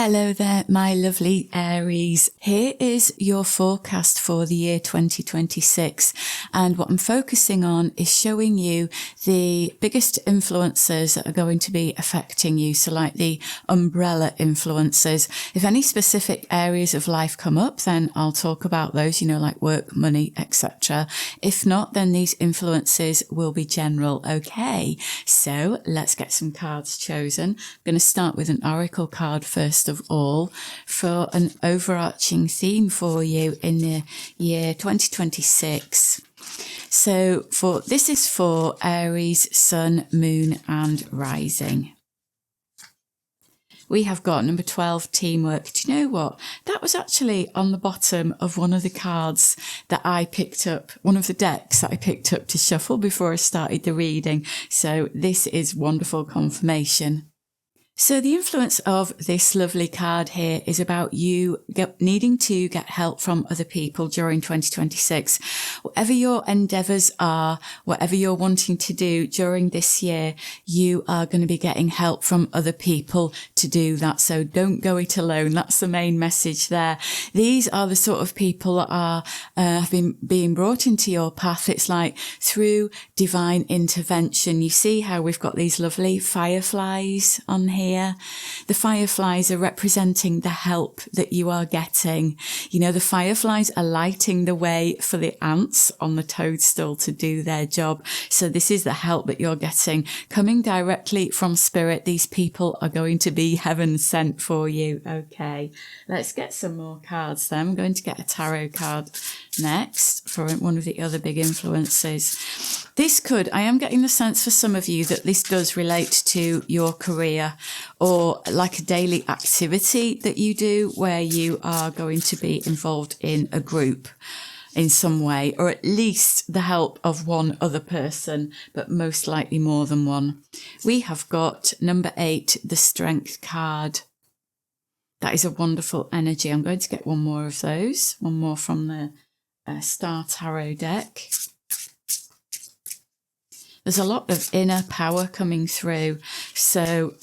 Hello there, my lovely Aries. Here is your forecast for the year 2026. And what I'm focusing on is showing you the biggest influences that are going to be affecting you. So like the umbrella influences. If any specific areas of life come up, then I'll talk about those, like work, money, etc. If not, then these influences will be general. Okay, so let's get some cards chosen. I'm going to start with an oracle card first of all for an overarching theme for you in the year 2026. So this is for Aries, Sun, Moon and Rising. We have got number 12, teamwork. Do you know what? That was actually on the bottom of one of the cards that I picked up, one of the decks that I picked up to shuffle before I started the reading. So this is wonderful confirmation. So the influence of this lovely card here is about you needing to get help from other people during 2026. Whatever your endeavours are, whatever you're wanting to do during this year, you are going to be getting help from other people to do that. So don't go it alone. That's the main message there. These are the sort of people that are have been being brought into your path. It's like through divine intervention. You see how we've got these lovely fireflies on here. The fireflies are representing the help that you are getting. The fireflies are lighting the way for the ants on the toadstool to do their job. So this is the help that you're getting coming directly from spirit. These people are going to be heaven sent for you. Okay, let's get some more cards then. I'm going to get a tarot card next for one of the other big influences. I am getting the sense for some of you that this does relate to your career or like a daily activity that you do where you are going to be involved in a group in some way, or at least the help of one other person, but most likely more than one. We have got number 8, the Strength card. That is a wonderful energy. I'm going to get one more of those, one more from the Star Tarot deck. There's a lot of inner power coming through. So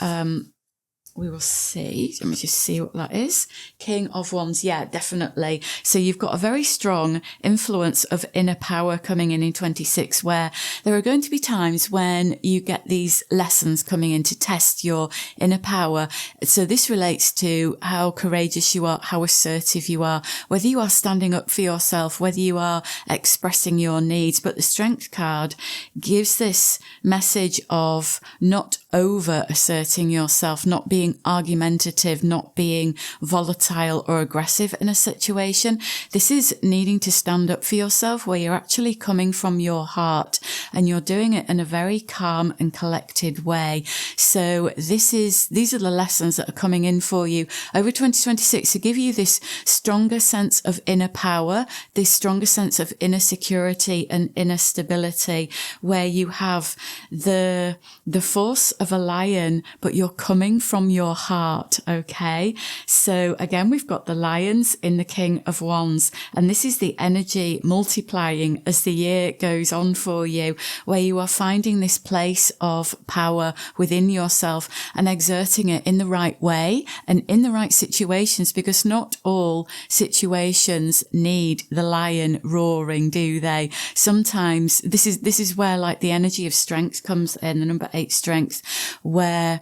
we will see. Let me just see what that is. King of Wands. Yeah, definitely. So you've got a very strong influence of inner power coming in 26, where there are going to be times when you get these lessons coming in to test your inner power. So this relates to how courageous you are, how assertive you are, whether you are standing up for yourself, whether you are expressing your needs. But the Strength card gives this message of not over asserting yourself, not being argumentative, not being volatile or aggressive in a situation. This is needing to stand up for yourself, where you're actually coming from your heart and you're doing it in a very calm and collected way. So these are the lessons that are coming in for you over 2026 to give you this stronger sense of inner power, this stronger sense of inner security and inner stability, where you have the force of a lion, but you're coming from your heart. Okay, so again, we've got the lions in the King of Wands, and this is the energy multiplying as the year goes on for you, where you are finding this place of power within yourself and exerting it in the right way and in the right situations, because not all situations need the lion roaring, do they? Sometimes this is where like the energy of strength comes in, the number 8 strength, where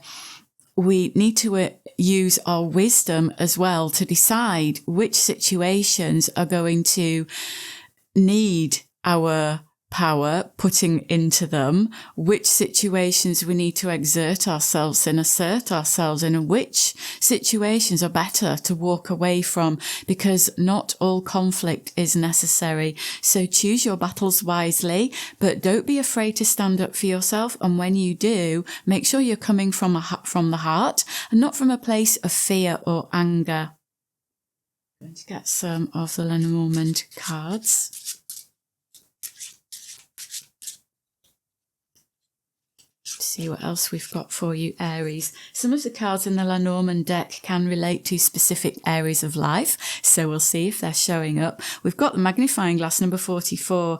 we need to use our wisdom as well to decide which situations are going to need our power putting into them, which situations we need to exert ourselves and assert ourselves in, and which situations are better to walk away from, because not all conflict is necessary. So choose your battles wisely, but don't be afraid to stand up for yourself. And when you do, make sure you're coming from the heart and not from a place of fear or anger. I'm going to get some of the Lenormand cards. see what else we've got for you, Aries. Some of the cards in the Lenormand deck can relate to specific areas of life, so we'll see if they're showing up. We've got the magnifying glass, number 44.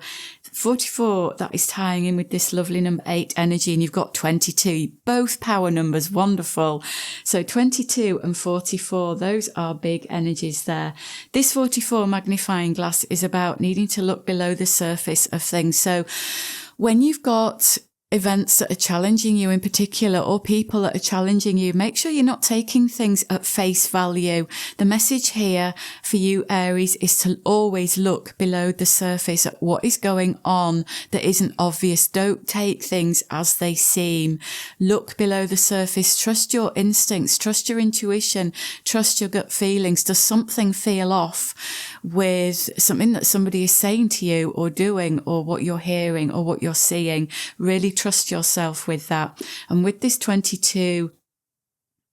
44, that is tying in with this lovely number 8 energy, and you've got 22, both power numbers, wonderful. So 22 and 44, those are big energies there. This 44 magnifying glass is about needing to look below the surface of things. So when you've got events that are challenging you in particular, or people that are challenging you, make sure you're not taking things at face value. The message here for you, Aries, is to always look below the surface at what is going on that isn't obvious. Don't take things as they seem. Look below the surface. Trust your instincts. Trust your intuition. Trust your gut feelings. Does something feel off with something that somebody is saying to you or doing, or what you're hearing or what you're seeing? Really trust yourself with that. And with this 22,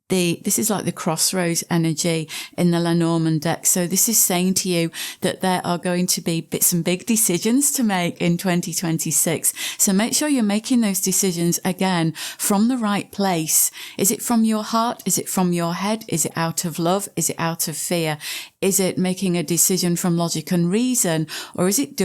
this is like the crossroads energy in the Lenormand deck. So this is saying to you that there are going to be some big decisions to make in 2026. So make sure you're making those decisions again from the right place. Is it from your heart? Is it from your head? Is it out of love? Is it out of fear? Is it making a decision from logic and reason? Or is it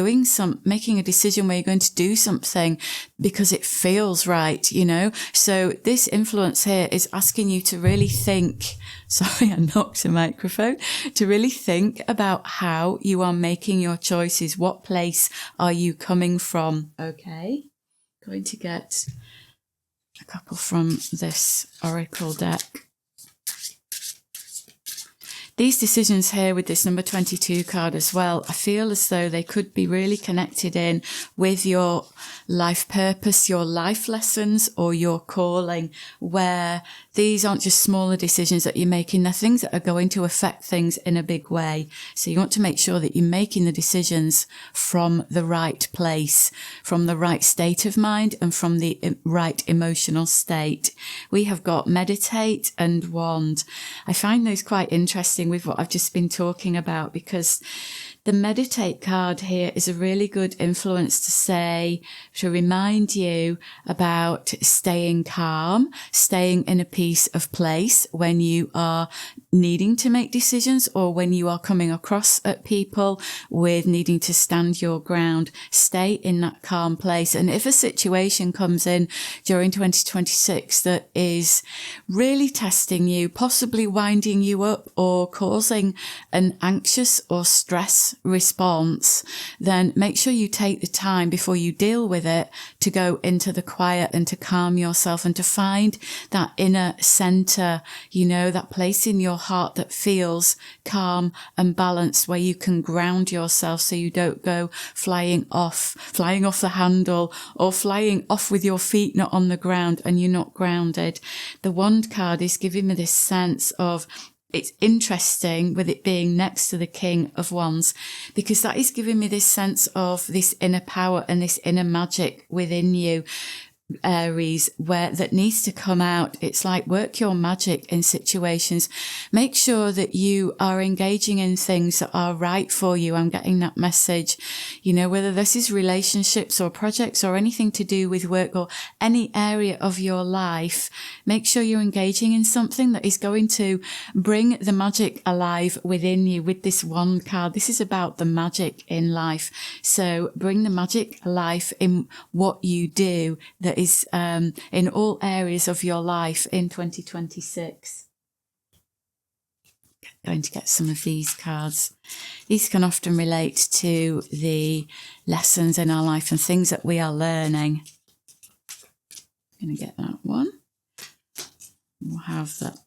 making a decision where you're going to do something because it feels right, you know? So this influence here is asking you to really think, sorry, I knocked the microphone, to really think about how you are making your choices. What place are you coming from? Okay. Going to get a couple from this oracle deck. These decisions here with this number 22 card as well, I feel as though they could be really connected in with your life purpose, your life lessons, or your calling, where these aren't just smaller decisions that you're making. They're things that are going to affect things in a big way. So you want to make sure that you're making the decisions from the right place, from the right state of mind, and from the right emotional state. We have got meditate and wand. I find those quite interesting with what I've just been talking about, because the meditate card here is a really good influence to remind you about staying calm, staying in a peace of place when you are needing to make decisions, or when you are coming across at people with needing to stand your ground. Stay in that calm place. And if a situation comes in during 2026 that is really testing you, possibly winding you up or causing an anxious or stress response, then make sure you take the time before you deal with it to go into the quiet and to calm yourself and to find that inner center, you know, that place in your heart that feels calm and balanced, where you can ground yourself so you don't go flying off the handle, or flying off with your feet not on the ground and you're not grounded. The wand card is giving me this sense of, it's interesting with it being next to the King of Wands, because that is giving me this sense of this inner power and this inner magic within you, Aries, where that needs to come out. It's like, work your magic in situations. Make sure that you are engaging in things that are right for you. I'm getting that message, you know, whether this is relationships or projects or anything to do with work or any area of your life. Make sure you're engaging in something that is going to bring the magic alive within you. With this wand card, this is about the magic in life. So bring the magic alive in what you do, that is in all areas of your life in 2026. Going to get some of these cards. These can often relate to the lessons in our life and things that we are learning. I'm going to get that one. We'll have that.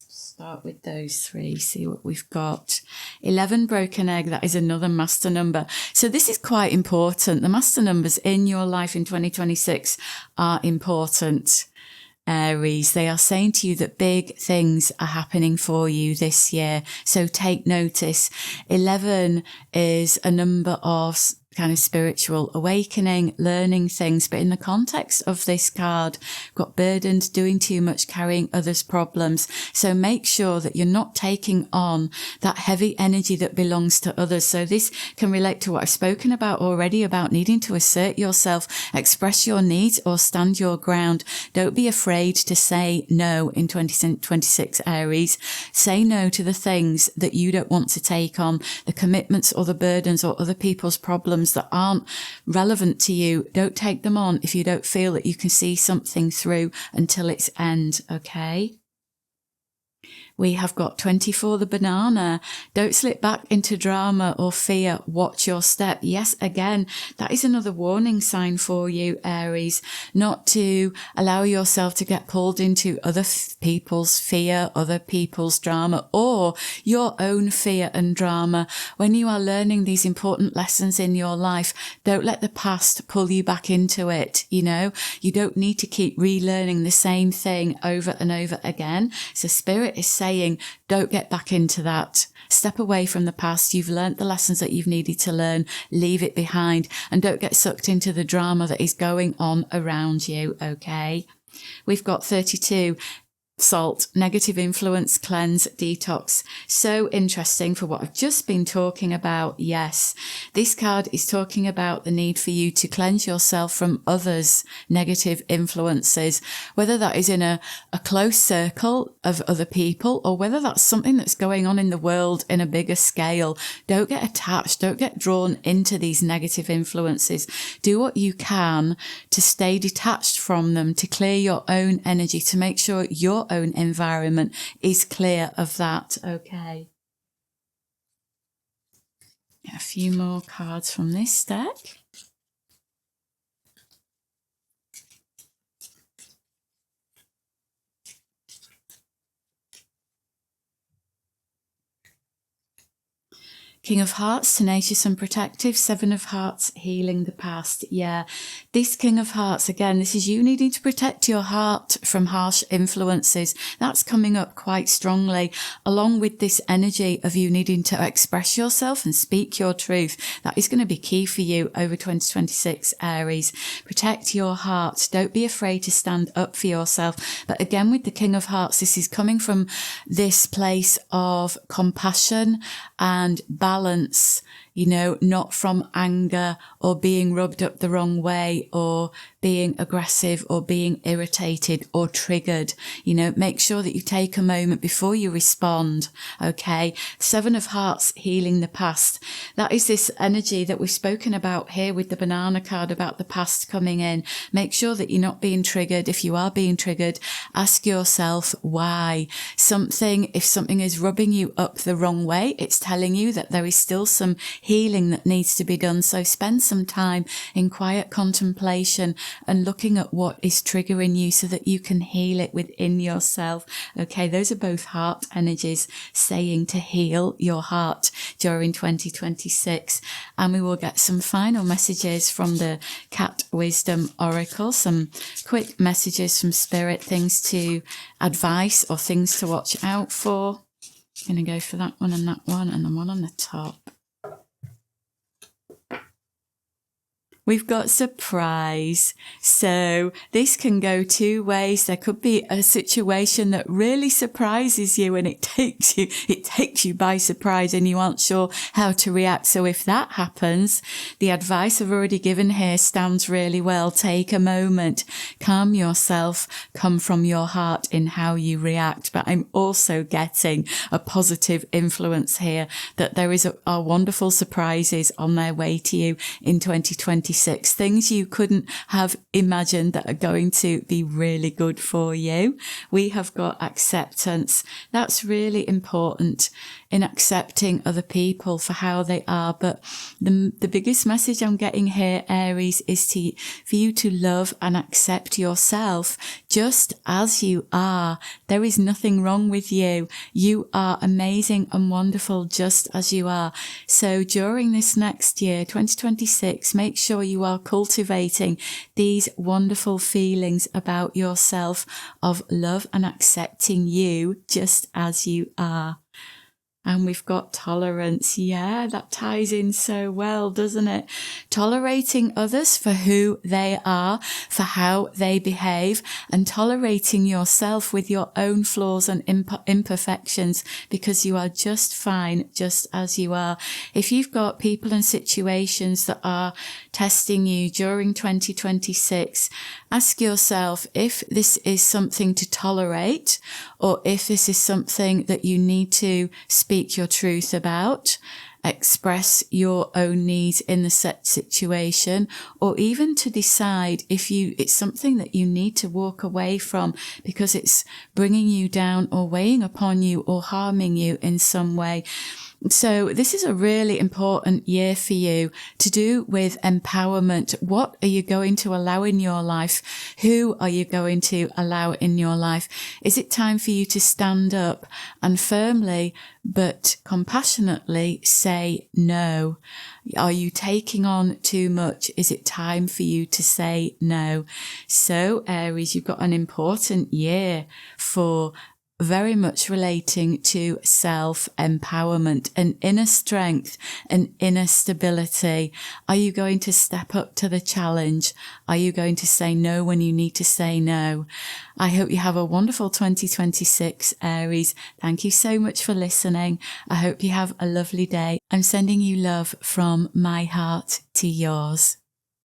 Start with those three, see what we've got. 11, broken egg, that is another master number. So this is quite important. The master numbers in your life in 2026 are important, Aries. They are saying to you that big things are happening for you this year. So take notice. 11 is a number of kind of spiritual awakening, learning things. But in the context of this card, got burdened, doing too much, carrying others' problems. So make sure that you're not taking on that heavy energy that belongs to others. So this can relate to what I've spoken about already, about needing to assert yourself, express your needs, or stand your ground. Don't be afraid to say no in 2026, Aries. Say no to the things that you don't want to take on, the commitments or the burdens or other people's problems that aren't relevant to you. Don't take them on if you don't feel that you can see something through until its end, okay? We have got 24, the banana. Don't slip back into drama or fear. Watch your step. Yes, again, that is another warning sign for you, Aries, not to allow yourself to get pulled into other people's fear, other people's drama, or your own fear and drama. When you are learning these important lessons in your life, don't let the past pull you back into it. You know, you don't need to keep relearning the same thing over and over again. So Spirit is saying, don't get back into that. Step away from the past. You've learnt the lessons that you've needed to learn. Leave it behind and don't get sucked into the drama that is going on around you, okay? We've got 32. Salt, negative influence, cleanse, detox. So interesting for what I've just been talking about. Yes, this card is talking about the need for you to cleanse yourself from others' negative influences, whether that is in a close circle of other people or whether that's something that's going on in the world in a bigger scale. Don't get attached. Don't get drawn into these negative influences. Do what you can to stay detached from them, to clear your own energy, to make sure your own environment is clear of that, okay? A few more cards from this deck. King of Hearts, tenacious and protective. Seven of Hearts, healing the past. Yeah, this King of Hearts, again, this is you needing to protect your heart from harsh influences. That's coming up quite strongly, along with this energy of you needing to express yourself and speak your truth. That is going to be key for you over 2026, Aries. Protect your heart. Don't be afraid to stand up for yourself. But again, with the King of Hearts, this is coming from this place of compassion and balance, you know, not from anger or being rubbed up the wrong way or being aggressive or being irritated or triggered. You know, make sure that you take a moment before you respond. Okay. Seven of Hearts, healing the past. That is this energy that we've spoken about here with the banana card about the past coming in. Make sure that you're not being triggered. If you are being triggered, ask yourself why. If something is rubbing you up the wrong way, it's telling you that there is still some healing that needs to be done. So spend some time in quiet contemplation and looking at what is triggering you so that you can heal it within yourself. Okay, those are both heart energies saying to heal your heart during 2026. And we will get some final messages from the Cat Wisdom Oracle, some quick messages from Spirit, things to advice or things to watch out for. I'm going to go for that one and the one on the top. We've got surprise. So this can go two ways. There could be a situation that really surprises you and it takes you by surprise and you aren't sure how to react. So if that happens, the advice I've already given here stands really well. Take a moment, calm yourself, come from your heart in how you react. But I'm also getting a positive influence here that there are wonderful surprises on their way to you in 2026. Things you couldn't have imagined that are going to be really good for you. We have got acceptance. That's really important in accepting other people for how they are. But the biggest message I'm getting here, Aries, is for you to love and accept yourself just as you are. There is nothing wrong with you. You are amazing and wonderful just as you are. So during this next year, 2026, make sure you are cultivating these wonderful feelings about yourself of love and accepting you just as you are. And we've got tolerance. Yeah, that ties in so well, doesn't it? Tolerating others for who they are, for how they behave, and tolerating yourself with your own flaws and imperfections, because you are just fine just as you are. If you've got people and situations that are testing you during 2026, ask yourself if this is something to tolerate, or if this is something that you need to speak your truth about, express your own needs in the set situation, or even to decide if it's something that you need to walk away from because it's bringing you down or weighing upon you or harming you in some way. So this is a really important year for you to do with empowerment. What are you going to allow in your life? Who are you going to allow in your life? Is it time for you to stand up and firmly but compassionately say no? Are you taking on too much? Is it time for you to say no? So Aries, you've got an important year for very much relating to self-empowerment and inner strength and inner stability. Are you going to step up to the challenge? Are you going to say no when you need to say no? I hope you have a wonderful 2026, Aries. Thank you so much for listening. I hope you have a lovely day. I'm sending you love from my heart to yours.